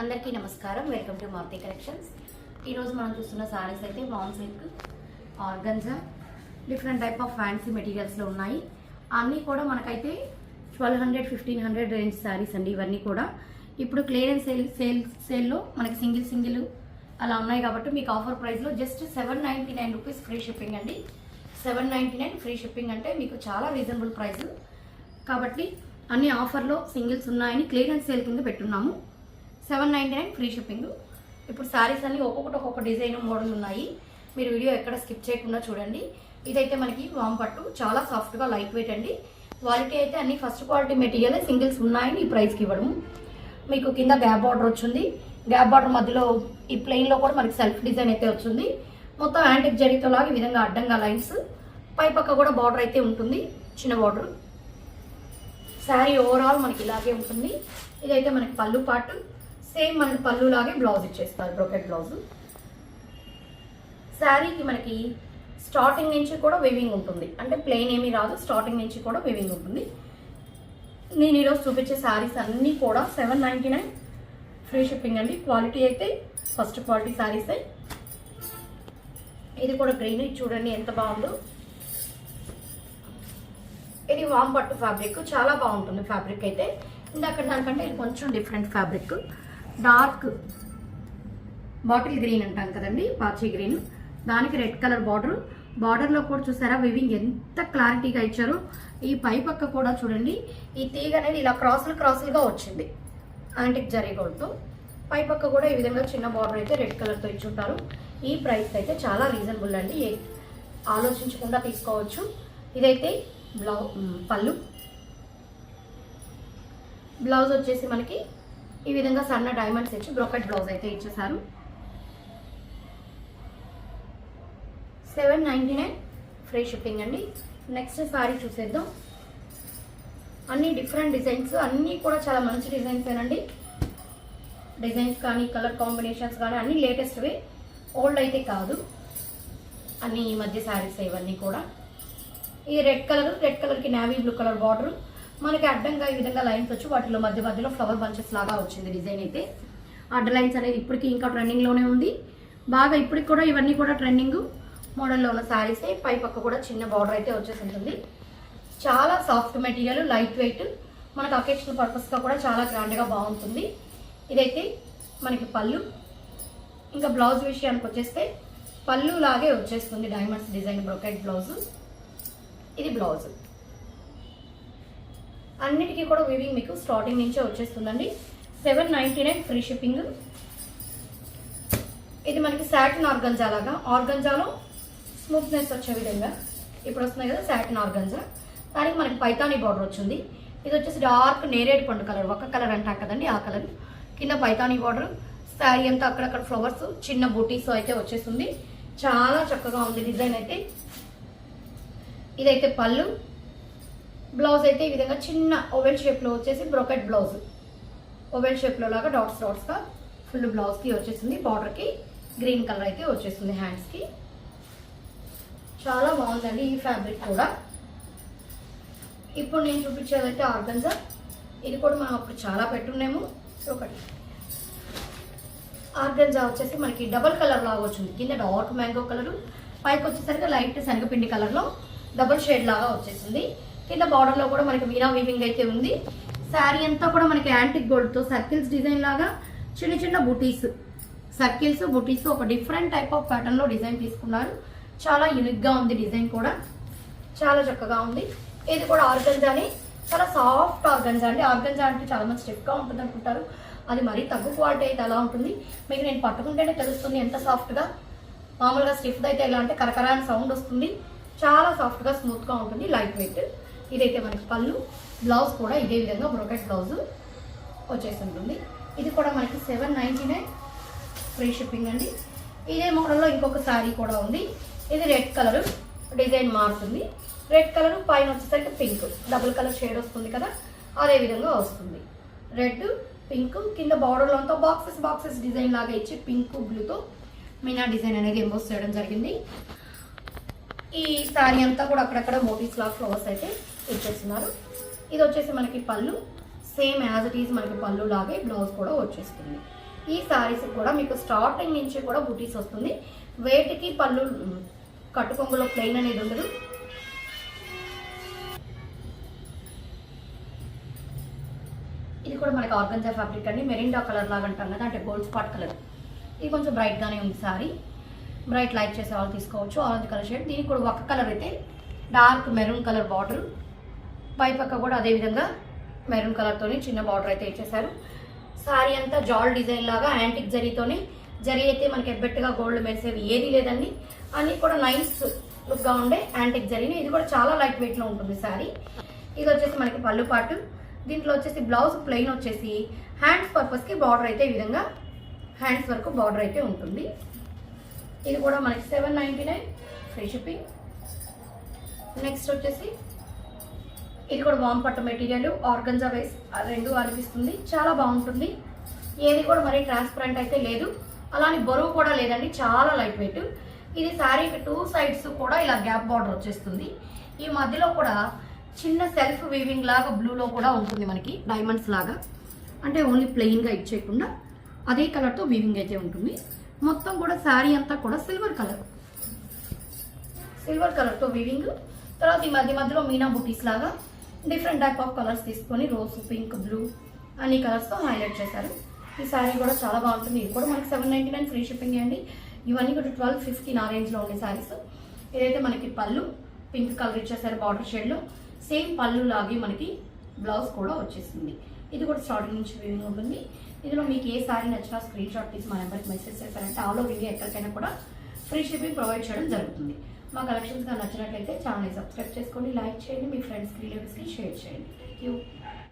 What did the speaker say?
అందరికీ నమస్కారం. Welcome to Maruti collections. ఈరోజు మనం చూస్తున్న సారీస్ అయితే long silk, organza, different type of fancy మెటీరియల్స్లో ఉన్నాయి. అన్నీ కూడా మనకైతే 1200-1500 రేంజ్ సారీస్ అండి. ఇవన్నీ కూడా ఇప్పుడు క్లియరెన్స్ సేల్లో మనకి సింగిల్ అలా ఉన్నాయి కాబట్టి మీకు ఆఫర్ ప్రైస్లో జస్ట్ 799 రూపీస్ ఫ్రీ షిప్పింగ్ అండి. 799 ఫ్రీ షిప్పింగ్ అంటే మీకు చాలా రీజనబుల్ ప్రైస్ కాబట్టి అన్ని ఆఫర్లో సింగిల్స్ ఉన్నాయని క్లియరెన్స్ సేల్ కింద పెట్టున్నాము. 799 ఫ్రీ షిప్పింగ్. ఇప్పుడు శారీస్ అన్ని ఒక్కొక్క డిజైన్ మోడల్ ఉన్నాయి. మీరు వీడియో ఎక్కడ స్కిప్ చేయకుండా చూడండి. ఇదైతే మనకి వామ్ పట్టు, చాలా సాఫ్ట్గా లైట్ వెయిట్ అండి. క్వాలిటీ అయితే అన్ని ఫస్ట్ క్వాలిటీ మెటీరియల్, సింగిల్స్ ఉన్నాయని ఈ ప్రైస్కి ఇవ్వడం. మీకు కింద గ్యాప్ బార్డర్ వచ్చింది. గ్యాప్ బార్డర్ మధ్యలో ఈ ప్లెయిన్లో కూడా మనకి సెల్ఫ్ డిజైన్ అయితే వచ్చింది. మొత్తం యాంటిక్ జరీతో లాగా ఈ విధంగా అడ్డంగా లైన్స్, పై పక్క కూడా బార్డర్ అయితే ఉంటుంది, చిన్న బార్డర్. శారీ ఓవరాల్ మనకి ఇలాగే ఉంటుంది. ఇదైతే మనకి పళ్ళు పార్ట్, సేమ్ మనకి పళ్ళు లాగే బ్లౌజ్ ఇచ్చేస్తారు, బ్రోకెట్ బ్లౌజ్. శారీకి మనకి స్టార్టింగ్ నుంచి కూడా వీవింగ్ ఉంటుంది, అంటే ప్లెయిన్ ఏమీ రాదు, స్టార్టింగ్ నుంచి కూడా వీవింగ్ ఉంటుంది. నేను ఈరోజు చూపించే శారీస్ అన్నీ కూడా 799 ఫ్రీ షిప్పింగ్ అండి. క్వాలిటీ అయితే ఫస్ట్ క్వాలిటీ శారీసే. ఇది కూడా గ్రీన్, చూడండి ఎంత బాగుందో. ఇది వామ్ పట్టు ఫ్యాబ్రిక్, చాలా బాగుంటుంది ఫ్యాబ్రిక్ అయితే. ఇందాక దానికంటే ఇది కొంచెం different fabric. Dark bottle green అంటాం కదండి, పాచి గ్రీన్, దానికి రెడ్ కలర్ బార్డర్. బార్డర్లో కూడా చూసారా వివింగ్ ఎంత క్లారిటీగా ఇచ్చారో. ఈ పై పక్క కూడా చూడండి, ఈ తీగ అనేది ఇలా క్రాసులుగా వచ్చింది యాంటిక్ జరీ గోల్డ్తో. పై పక్క కూడా ఈ విధంగా చిన్న బార్డర్ అయితే రెడ్ కలర్తో ఇచ్చుంటారు. ఈ ప్రైస్ అయితే చాలా రీజనబుల్ అండి, ఆలోచించకుండా తీసుకోవచ్చు. ఇదైతే బ్లౌజ్ వచ్చేసి మనకి ఈ విధంగా సన్న డైమండ్స్ ఇచ్చి బ్రోకెట్ బ్లౌజ్ అయితే ఇచ్చేసారు. 799 ఫ్రీ షిప్పింగ్ అండి. నెక్స్ట్ సారీ చూసేద్దాం. అన్ని డిఫరెంట్ డిజైన్స్, అన్నీ కూడా చాలా మంచి డిజైన్స్ ఏనండి. డిజైన్స్ కానీ కలర్ కాంబినేషన్స్ కానీ అన్నీ లేటెస్ట్వే, ఓల్డ్ అయితే కాదు. అన్ని ఈ మధ్య శారీస్ ఇవన్నీ కూడా. ఈ రెడ్ కలర్కి నేవీ బ్లూ కలర్ బార్డర్, మనకి అడ్డంగా ఈ విధంగా లైన్స్ వచ్చి వాటిలో మధ్యలో ఫ్లవర్ బంచెస్ లాగా వచ్చింది డిజైన్ అయితే. అడ్డ లైన్స్ అనేది ఇప్పటికీ ఇంకా ట్రెండింగ్లోనే ఉంది బాగా. ఇప్పటికి కూడా ఇవన్నీ కూడా ట్రెండింగ్ మోడల్లో ఉన్న శారీసే. పై పక్క కూడా చిన్న బార్డర్ అయితే వచ్చేసి ఉంటుంది. చాలా సాఫ్ట్ మెటీరియల్, లైట్ వెయిట్, మనకు అకేషనల్ పర్పస్గా కూడా చాలా గ్రాండ్గా బాగుంటుంది. ఇదైతే మనకి పళ్ళు. ఇంకా బ్లౌజ్ విషయానికి వచ్చేస్తే పళ్ళు లాగే వచ్చేస్తుంది, డైమండ్స్ డిజైన్ బ్రోకెట్ బ్లౌజ్. ఇది బ్లౌజ్. అన్నిటికీ కూడా వీవింగ్ మీకు స్టార్టింగ్ నుంచే వచ్చేస్తుందండి. 799 ఫ్రీ షిప్పింగ్. ఇది మనకి సాటిన్ ఆర్గంజా లాగా, ఆర్గంజాలో స్మూత్నెస్ వచ్చే విధంగా ఇప్పుడు వస్తున్నాయి కదా సాటిన్ ఆర్గంజా. దానికి మనకి పైతానీ బార్డర్ వచ్చింది. ఇది వచ్చేసి డార్క్ నేరేడు పండు కలర్, ఒక కలర్ అంటాం కదండి ఆ కలర్. కింద పైతానీ బార్డర్, శారీ అంతా అక్కడక్కడ ఫ్లవర్స్, చిన్న బూటీస్ అయితే వచ్చేస్తుంది. చాలా చక్కగా ఉంది డిజైన్ అయితే. ఇదైతే పళ్ళు. బ్లౌజ్ అయితే ఈ విధంగా చిన్న ఓవెల్ షేప్లో వచ్చేసి బ్రోకెట్ బ్లౌజ్, ఓవెల్ షేప్లో లాగా డాట్స్గా ఫుల్ బ్లౌజ్కి వచ్చేసింది. బార్డర్కి గ్రీన్ కలర్ అయితే వచ్చేస్తుంది హ్యాండ్స్కి. చాలా బాగుందండి ఈ ఫ్యాబ్రిక్ కూడా. ఇప్పుడు నేను చూపించేదైతే ఆర్గంజా. ఇది కూడా మనం అప్పుడు చాలా పెట్టున్నాము. ఒకటి ఆర్గంజా వచ్చేసి మనకి డబల్ కలర్ లాగా వచ్చింది. కింద డార్క్ మ్యాంగో కలరు, పైకి వచ్చేసరికి లైట్ శనగపిండి కలర్లో డబల్ షేడ్ లాగా వచ్చేసింది. కింద బార్డర్లో కూడా మనకి మీనా వీవింగ్ అయితే ఉంది. శారీ అంతా కూడా మనకి యాంటిక్ గోల్డ్తో సర్కిల్స్ డిజైన్ లాగా చిన్న బూటీస్, సర్కిల్స్ బూటీస్, ఒక డిఫరెంట్ టైప్ ఆఫ్ ప్యాటర్న్లో డిజైన్ తీసుకున్నారు. చాలా యూనిక్గా ఉంది డిజైన్ కూడా, చాలా చక్కగా ఉంది. ఇది కూడా ఆర్గంజాని, చాలా సాఫ్ట్ ఆర్గంజా అండి. ఆర్గంజా అంటే చాలా మంది స్టిఫ్గా ఉంటుంది అనుకుంటారు, అది మరీ తక్కువ క్వాలిటీ అయితే అలా ఉంటుంది. మీకు నేను పట్టుకుంటేనే తెలుస్తుంది ఎంత సాఫ్ట్గా. మామూలుగా స్టిఫ్ది అయితే ఎలా అంటే కరకరా అని సౌండ్ వస్తుంది. చాలా సాఫ్ట్గా స్మూత్గా ఉంటుంది, లైట్ వెయిట్. ఇదైతే మనకి పళ్ళు. బ్లౌజ్ కూడా ఇదే విధంగా బ్రోకెట్ బ్లౌజ్ వచ్చేసి ఉంటుంది. ఇది కూడా మనకి 799 ఫ్రీ షిప్పింగ్ అండి. ఇదే మోడల్లో ఇంకొక శారీ కూడా ఉంది. ఇది రెడ్ కలర్, డిజైన్ మారుతుంది. రెడ్ కలర్ పైన వచ్చేసరికి పింక్, డబుల్ కలర్ షేడ్ వస్తుంది కదా, అదే విధంగా వస్తుంది. రెడ్ పింక్, కింద బార్డర్లో అంతా బాక్సెస్ డిజైన్ లాగా ఇచ్చి పింక్ బ్లూతో మీనా డిజైన్ అనేది ఎంబోస్ చేయడం జరిగింది. ఈ శారీ అంతా కూడా అక్కడక్కడ మోటీస్ లాగా ఫ్లవర్స్ అయితే ఇచ్చేస్తున్నారు. ఇది వచ్చేసి మనకి పళ్ళు. సేమ్ యాజ్ ఇట్ ఈజ్ మనకి పళ్ళు లాగే బ్లౌజ్ కూడా వచ్చేస్తుంది. ఈ శారీస్ కూడా మీకు స్టార్టింగ్ నుంచి కూడా బుటీస్ వస్తుంది. వేటికి పళ్ళు కట్టుకొంగులో ప్లెయిన్ అనేది ఉండదు. ఇది కూడా మనకి ఆర్గంజా ఫ్యాబ్రిక్ అండి. మెరిండా కలర్ లాగా అంటాం కదా, అంటే గోల్డ్ స్పాట్ కలర్. ఇది కొంచెం బ్రైట్గానే ఉంది సారీ. బ్రైట్ లైక్ చేసే వాళ్ళు తీసుకోవచ్చు. Orange colour shade. దీనికి కూడా ఒక కలర్ అయితే డార్క్ మెరూన్ కలర్ బార్డర్, పై పక్క కూడా అదేవిధంగా మెరూన్ కలర్తోని చిన్న బార్డర్ అయితే ఇచ్చేసారు. సారీ అంతా జాల్ డిజైన్ లాగా యాంటిక్ జరీతోనే, జరీ అయితే మనకి ఎబ్బెట్టుగా గోల్డ్ మెరిసేవి ఏది లేదండి. అన్నీ కూడా నైస్ లుక్గా ఉండే యాంటిక్ జరీని. ఇది కూడా చాలా లైట్ వెయిట్లో ఉంటుంది సారీ. ఇది వచ్చేసి మనకి పళ్ళు పాటు. దీంట్లో వచ్చేసి బ్లౌజ్ ప్లెయిన్ వచ్చేసి హ్యాండ్స్ పర్పస్కి బార్డర్ అయితే ఈ విధంగా హ్యాండ్స్ వరకు బార్డర్ అయితే ఉంటుంది. ఇది కూడా మనకి 799 ఫ్రీ షిప్పింగ్. నెక్స్ట్ వచ్చేసి ఇది కూడా వామ్ పట్టు మెటీరియల్, ఆర్గంజా వేస్ రెండు అనిపిస్తుంది. చాలా బాగుంటుంది. ఏది కూడా మరి ట్రాన్స్పరెంట్ అయితే లేదు, అలానే బరువు కూడా లేదండి. చాలా లైట్ వెయిట్. ఇది శారీకి 2 సైడ్స్ కూడా ఇలా గ్యాప్ బార్డర్ వచ్చేస్తుంది. ఈ మధ్యలో కూడా చిన్న సెల్ఫ్ వీవింగ్ లాగా బ్లూలో కూడా ఉంటుంది మనకి, డైమండ్స్ లాగా. అంటే ఓన్లీ ప్లెయిన్గా ఇచ్చేయకుండా అదే కలర్తో వీవింగ్ అయితే ఉంటుంది. మొత్తం కూడా శారీ అంతా కూడా సిల్వర్ కలర్తో వీవింగ్. తర్వాత ఈ మధ్యలో మీనా బుటీస్ లాగా డిఫరెంట్ టైప్ ఆఫ్ కలర్స్ తీసుకొని రోజ్, పింక్, బ్లూ అన్ని కలర్స్తో హైలైట్ చేశారు. ఈ శారీ కూడా చాలా బాగుంటుంది. ఇది కూడా మనకి 799 ఫ్రీ షిప్పింగ్ అండి. ఇవన్నీ కూడా 1250 నా రేంజ్లో ఉండే శారీస్. ఇదైతే మనకి పళ్ళు పింక్ కలర్ ఇచ్చేసారు బార్డర్ షేడ్లో. సేమ్ పళ్ళు లాగే మనకి బ్లౌజ్ కూడా వచ్చేసింది. ఇది కూడా స్టార్టింగ్ నుంచి వీవింగ్ ఉంటుంది. ఇందులో మీకు ఏ శారీ నచ్చినా స్క్రీన్ షాట్ తీసి మా నెంబర్కి మెసేజ్ చేశారంటే ఆల్ ఓవర్ ఇండియా ఎక్కడికైనా కూడా ఫ్రీ షిప్పింగ్ ప్రొవైడ్ చేయడం జరుగుతుంది. మా కలెక్షన్స్ నచ్చినట్లయితే ఛానల్ని సబ్స్క్రైబ్ చేసుకోండి, లైక్ చేయండి, మీ ఫ్రెండ్స్కి రిలేటివ్స్కి షేర్ చేయండి. Thank you.